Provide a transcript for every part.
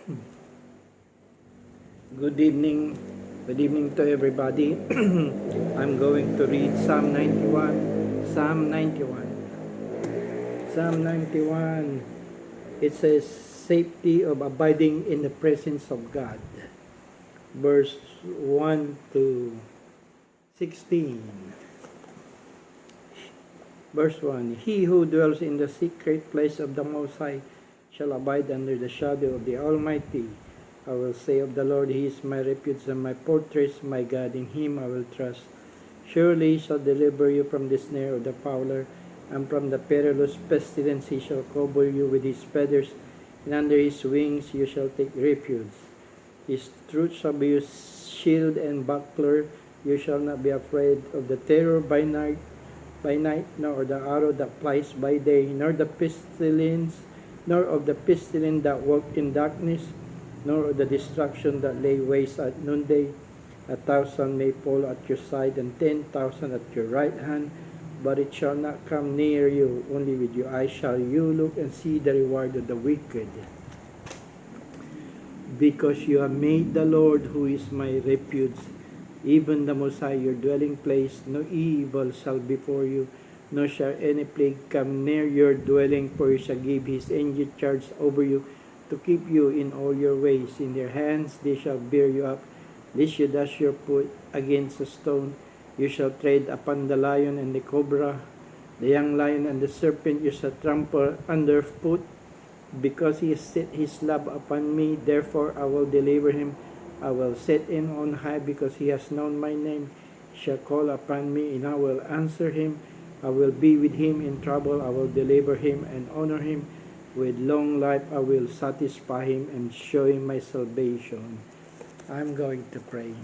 Good evening. Good evening to everybody. I'm going to read Psalm 91. Psalm 91. Psalm 91. It says, safety of abiding in the presence of God. Verse 1 to 16. Verse 1. He who dwells in the secret place of the Most High shall abide under the shadow of the Almighty. I will say of the Lord, He is my refuge and my fortress, my God, in Him I will trust. Surely He shall deliver you from the snare of the fowler, and from the perilous pestilence. He shall cover you with His feathers, and under His wings you shall take refuge. His truth shall be your shield and buckler. You shall not be afraid of the terror by night, nor the arrow that flies by day, nor the pestilence, nor of the pestilence that walk in darkness, nor of the destruction that lay waste at noonday. 1,000 may fall at your side, and 10,000 at your right hand, but it shall not come near you. Only with your eyes shall you look and see the reward of the wicked. Because you have made the Lord, who is my refuge, even the Most High, your dwelling place, no evil shall befall you, nor shall any plague come near your dwelling, for He shall give His angel charge over you, to keep you in all your ways. In their hands they shall bear you up, lest you dash your foot against a stone. You shall tread upon the lion and the cobra, the young lion and the serpent you shall trample underfoot. Because He has set His love upon me, therefore I will deliver him. I will set him on high, because he has known my name. He shall call upon me, and I will answer him. I will be with him in trouble. I will deliver him and honor him. With long life I will satisfy him and show him my salvation. I'm going to pray.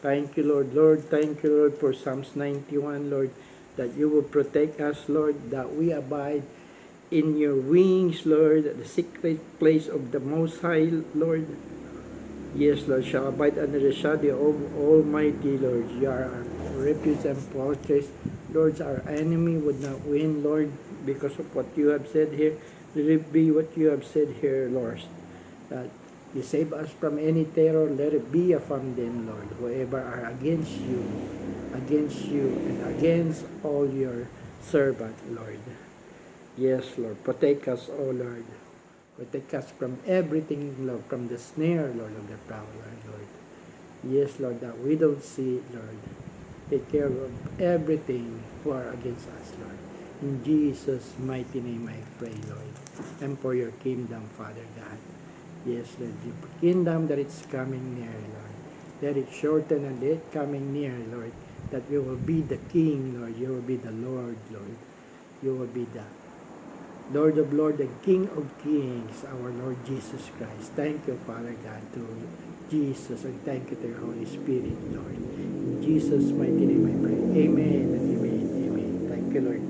Thank you, Lord. Lord, thank you, Lord, for Psalms 91, Lord, that you will protect us, Lord, that we abide in your wings, Lord, at the secret place of the Most High, Lord. Yes, Lord, shall abide under the shadow of Almighty, Lord. You are our refuge and fortress. Lord, our enemy would not win, Lord, because of what you have said here. Let it be what you have said here, Lord. That you save us from any terror. Let it be from them, Lord. Whoever are against you, and against all your servant, Lord. Yes, Lord. Protect us, O Lord. Protect us from everything, Lord, from the snare, Lord, of the prowler, Lord. Yes, Lord, that we don't see it, Lord. Take care of everything who are against us, Lord. In Jesus' mighty name I pray, Lord. And for your kingdom, Father God. Yes, Lord, your kingdom that it's coming near, Lord. That it's shortened and it coming near, Lord. That you will be the King, Lord. You will be the Lord, Lord. You will be the Lord of Lords and King of Kings, our Lord Jesus Christ. Thank you, Father God, to Jesus, and thank you to your Holy Spirit, Lord. In Jesus' mighty name I pray. Amen and amen. Amen. Thank you, Lord.